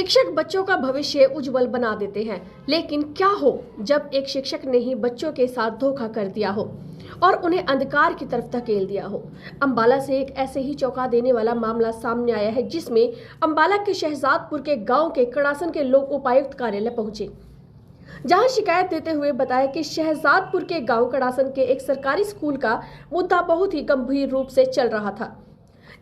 शिक्षक बच्चों का भविष्य उज्जवल बना देते हैं, लेकिन क्या हो जब एक शिक्षक ने ही बच्चों के साथ धोखा कर दिया हो और उन्हें अंधकार की तरफ धकेल दिया हो। अंबाला से एक ऐसे ही चौंका देने वाला मामला सामने आया है, जिसमें अंबाला के शहजादपुर के गांव के कड़ासन के लोग उपायुक्त कार्यालय पहुंचे, जहां शिकायत देते हुए बताया कि शहजादपुर के गांव कड़ासन के एक सरकारी स्कूल का मुद्दा बहुत ही गंभीर रूप से चल रहा था,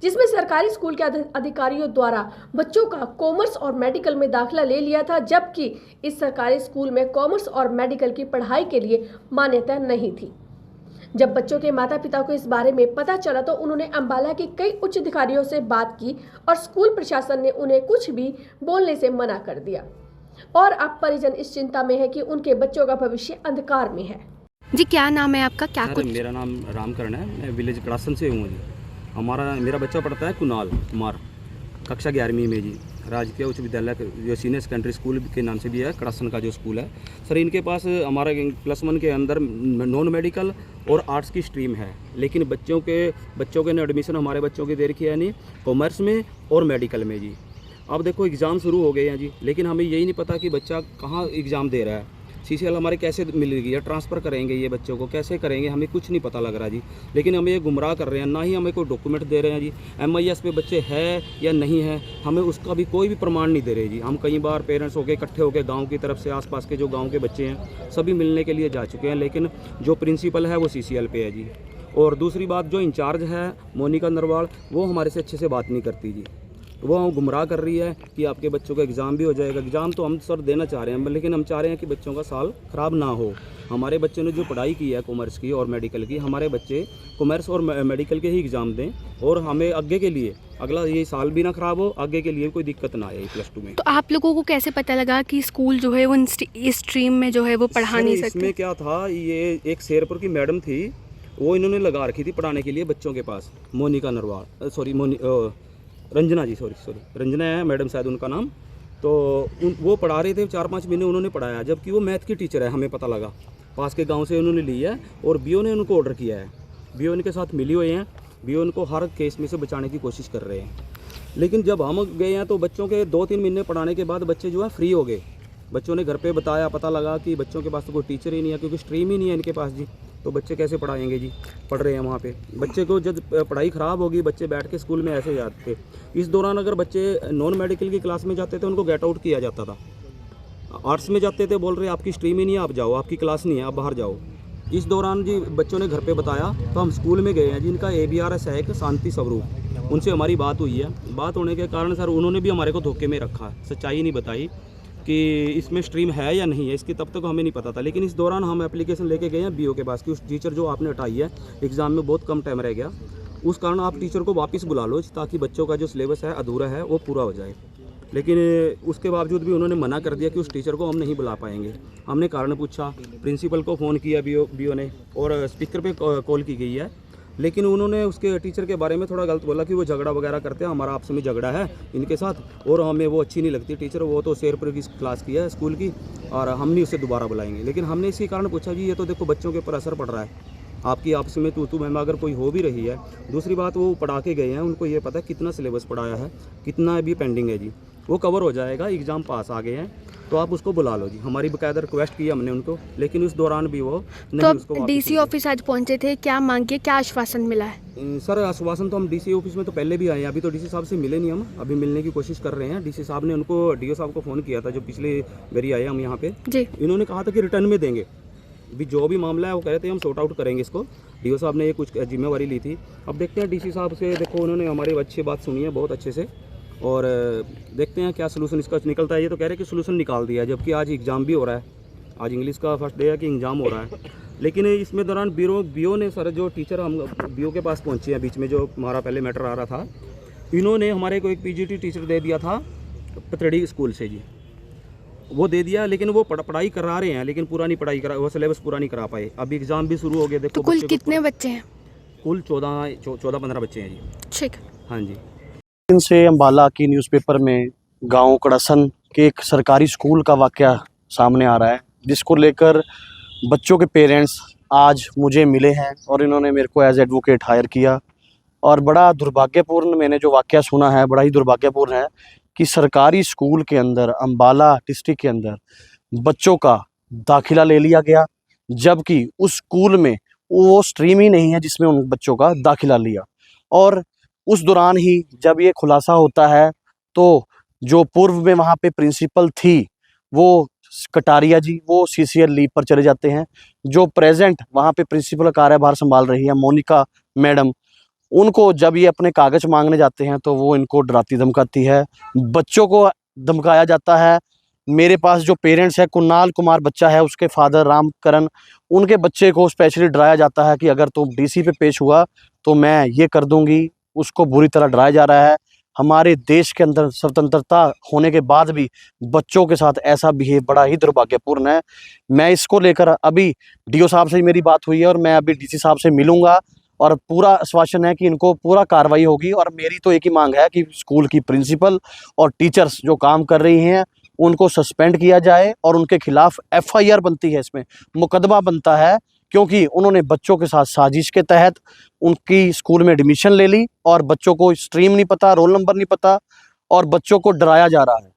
जिसमें सरकारी स्कूल के अधिकारियों द्वारा बच्चों का कॉमर्स और मेडिकल में दाखिला ले लिया था, जबकि इस सरकारी स्कूल में कॉमर्स और मेडिकल की पढ़ाई के लिए मान्यता नहीं थी। जब बच्चों के माता पिता को इस बारे में पता चला तो उन्होंने अंबाला के कई उच्च अधिकारियों से बात की और स्कूल प्रशासन ने उन्हें कुछ भी बोलने से मना कर दिया और अब परिजन इस चिंता में है कि उनके बच्चों का भविष्य अंधकार में है। जी, क्या नाम है आपका? क्या कुछ? मेरा नाम रामकरण है, मैं विलेज कड़ासन से हूँ जी। मेरा बच्चा पढ़ता है कुणाल कुमार, कक्षा 11वीं में जी। राजकीय उच्च विद्यालय जो सीनियर सेकेंडरी स्कूल के नाम से भी है, कड़ासन का जो स्कूल है सर, इनके पास हमारा +1 के अंदर नॉन मेडिकल और आर्ट्स की स्ट्रीम है, लेकिन बच्चों के ने एडमिशन हमारे बच्चों की दे रखी है नहीं कॉमर्स में और मेडिकल में जी। अब देखो एग्ज़ाम शुरू हो गए हैं जी, लेकिन हमें यही नहीं पता कि बच्चा कहाँ एग्ज़ाम दे रहा है। CCL हमारे कैसे मिलेगी या ट्रांसफ़र करेंगे, ये बच्चों को कैसे करेंगे, हमें कुछ नहीं पता लग रहा जी। लेकिन हमें ये गुमराह कर रहे हैं, ना ही हमें कोई डॉक्यूमेंट दे रहे हैं जी। MIS पे बच्चे है या नहीं है, हमें उसका भी कोई भी प्रमाण नहीं दे रहे जी। हम कई बार पेरेंट्स होकर इकट्ठे होकर गाँव की तरफ से आसपास के जो गाँव के बच्चे हैं सभी मिलने के लिए जा चुके हैं, लेकिन जो प्रिंसिपल है वो CCL पे है जी। और दूसरी बात, जो इंचार्ज है मोनिका नरवाल, वो हमारे से अच्छे से बात नहीं करती जी। वो गुमराह कर रही है कि आपके बच्चों का एग्ज़ाम भी हो जाएगा। एग्ज़ाम तो हम सर देना चाह रहे हैं, लेकिन हम चाह रहे हैं कि बच्चों का साल ख़राब ना हो। हमारे बच्चों ने जो पढ़ाई की है कॉमर्स की और मेडिकल की, हमारे बच्चे कॉमर्स और मेडिकल के ही एग्ज़ाम दें और हमें आगे के लिए अगला ये साल भी ना ख़राब हो, आगे के लिए कोई दिक्कत ना आए +2 में। तो आप लोगों को कैसे पता लगा कि स्कूल जो है वो इस स्ट्रीम में जो है वो पढ़ा नहीं सकते? इसमें क्या था, ये एक शेरपुर की मैडम थी, वो इन्होंने लगा रखी थी पढ़ाने के लिए बच्चों के पास। मोनिका नरवाल, रंजना जी, सॉरी रंजना है मैडम शायद उनका नाम। तो वो पढ़ा रहे थे, 4-5 महीने उन्होंने पढ़ाया, जबकि वो मैथ की टीचर है, हमें पता लगा। पास के गांव से उन्होंने ली है और BO ने उनको ऑर्डर किया है। BO उनके साथ मिली हुई हैं, BO उनको हर केस में से बचाने की कोशिश कर रहे हैं। लेकिन जब हम गए हैं तो बच्चों के 2-3 महीने पढ़ाने के बाद बच्चे जो है फ्री हो गए। बच्चों ने घर पे बताया, पता लगा कि बच्चों के पास तो कोई टीचर ही नहीं है, क्योंकि स्ट्रीम ही नहीं है इनके पास जी। तो बच्चे कैसे पढ़ाएंगे जी? पढ़ रहे हैं वहाँ पे। बच्चे को जब पढ़ाई ख़राब होगी, बच्चे बैठ के स्कूल में ऐसे जाते थे। इस दौरान अगर बच्चे नॉन मेडिकल की क्लास में जाते थे, उनको गेट आउट किया जाता था। आर्ट्स में जाते थे, बोल रहे आपकी स्ट्रीम ही नहीं है, आप जाओ, आपकी क्लास नहीं है, आप बाहर जाओ। इस दौरान जी बच्चों ने घर पे बताया, तो हम स्कूल में गए हैं जी। इनका ABR है एक शांति स्वरूप, उनसे हमारी बात हुई है। बात होने के कारण सर उन्होंने भी हमारे को धोखे में रखा, सच्चाई नहीं बताई कि इसमें स्ट्रीम है या नहीं है, इसकी तब तक हमें नहीं पता था। लेकिन इस दौरान हम एप्लीकेशन लेके गए हैं BO के पास कि उस टीचर जो आपने हटाई है, एग्ज़ाम में बहुत कम टाइम रह गया, उस कारण आप टीचर को वापस बुला लो, ताकि बच्चों का जो सिलेबस है अधूरा है वो पूरा हो जाए। लेकिन उसके बावजूद भी उन्होंने मना कर दिया कि उस टीचर को हम नहीं बुला पाएंगे। हमने कारण पूछा, प्रिंसिपल को फ़ोन किया BO ने, और स्पीकर पे कॉल की गई है, लेकिन उन्होंने उसके टीचर के बारे में थोड़ा गलत बोला कि वो झगड़ा वगैरह करते हैं, हमारा आपस में झगड़ा है इनके साथ और हमें वो अच्छी नहीं लगती टीचर, वो तो शेरपुर की क्लास की है स्कूल की, और हम नहीं उसे दोबारा बुलाएंगे। लेकिन हमने इसी कारण पूछा जी, ये तो देखो बच्चों के ऊपर असर पड़ रहा है, आपकी आपस में तू मैं अगर कोई हो भी रही है। दूसरी बात, वो पढ़ा के गए हैं, उनको ये पता है कितना सिलेबस पढ़ाया है, कितना अभी पेंडिंग है जी, वो कवर हो जाएगा, एग्ज़ाम पास आ गए हैं, तो आप उसको बुला लो जी। हमारी बाकायदा रिक्वेस्ट की हमने उनको, लेकिन उस दौरान भी वो नहीं। तो उसको DC ऑफिस आज पहुंचे थे, क्या मांगे, क्या आश्वासन मिला है? सर आश्वासन तो हम DC ऑफिस में तो पहले भी आए हैं, अभी तो DC साहब से मिले नहीं हम, अभी मिलने की कोशिश कर रहे हैं। DC साहब ने उनको DO साहब को फ़ोन किया था, जो पिछले बारी आए हम यहाँ पे जी। इन्होंने कहा था कि रिटर्न में देंगे, भी जो भी मामला है वो कह रहे थे हम सॉर्ट आउट करेंगे इसको। DO साहब ने ये कुछ जिम्मेवारी ली थी। अब देखते हैं DC साहब से, देखो उन्होंने हमारी अच्छी बात सुनी है बहुत अच्छे से, और देखते हैं क्या सलूशन इसका निकलता है। ये तो कह रहे हैं कि सलूशन निकाल दिया है, जबकि आज एग्ज़ाम भी हो रहा है, आज इंग्लिश का फर्स्ट डे है कि एग्ज़ाम हो रहा है। लेकिन इसमें दौरान BO ने सर, जो टीचर हम BO के पास पहुँचे हैं बीच में, जो हमारा पहले मैटर आ रहा था, इन्होंने हमारे को एक PGT टीचर दे दिया था पतड़ी स्कूल से जी, वो दे दिया, लेकिन वो पढ़ाई करा रहे हैं, लेकिन पूरा नहीं पढ़ाई करा, वो सिलेबस पूरा नहीं करा पाए। अभी एग्ज़ाम भी शुरू हो गए। देखो तो कुल कितने बच्चे हैं? कुल 14-15 बच्चे हैं जी। ठीक। हाँ जी। से अंबाला की न्यूज़पेपर में गांव कड़ासन के एक सरकारी स्कूल का वाकया सामने आ रहा है, जिसको लेकर बच्चों के पेरेंट्स आज मुझे मिले हैं और इन्होंने मेरे को एज एडवोकेट हायर किया। और बड़ा दुर्भाग्यपूर्ण मैंने जो वाकया सुना है, बड़ा ही दुर्भाग्यपूर्ण है कि सरकारी स्कूल के अंदर अम्बाला डिस्ट्रिक्ट के अंदर बच्चों का दाखिला ले लिया गया, जबकि उस स्कूल में वो स्ट्रीम ही नहीं है जिसमें उन बच्चों का दाखिला लिया। और उस दौरान ही जब ये खुलासा होता है तो जो पूर्व में वहाँ पे प्रिंसिपल थी वो कटारिया जी, वो सीसीएल लीव पर चले जाते हैं। जो प्रेजेंट वहाँ पे प्रिंसिपल का कार्यभार संभाल रही है मोनिका मैडम, उनको जब ये अपने कागज मांगने जाते हैं तो वो इनको डराती धमकाती है, बच्चों को धमकाया जाता है। मेरे पास जो पेरेंट्स है, कुणाल कुमार बच्चा है, उसके फादर रामकरण, उनके बच्चे को स्पेशली डराया जाता है कि अगर तुम डीसी पे पेश हुआ तो मैं ये कर दूंगी। उसको बुरी तरह डराया जा रहा है। हमारे देश के अंदर स्वतंत्रता होने के बाद भी बच्चों के साथ ऐसा बिहेव बड़ा ही दुर्भाग्यपूर्ण है। मैं इसको लेकर अभी डीओ साहब से मेरी बात हुई है और मैं अभी डीसी साहब से मिलूंगा और पूरा आश्वासन है कि इनको पूरा कार्रवाई होगी। और मेरी तो एक ही मांग है कि स्कूल की प्रिंसिपल और टीचर्स जो काम कर रही हैं उनको सस्पेंड किया जाए और उनके खिलाफ एफआईआर बनती है, इसमें मुकदमा बनता है, क्योंकि उन्होंने बच्चों के साथ साजिश के तहत उनकी स्कूल में एडमिशन ले ली और बच्चों को स्ट्रीम नहीं पता, रोल नंबर नहीं पता और बच्चों को डराया जा रहा है।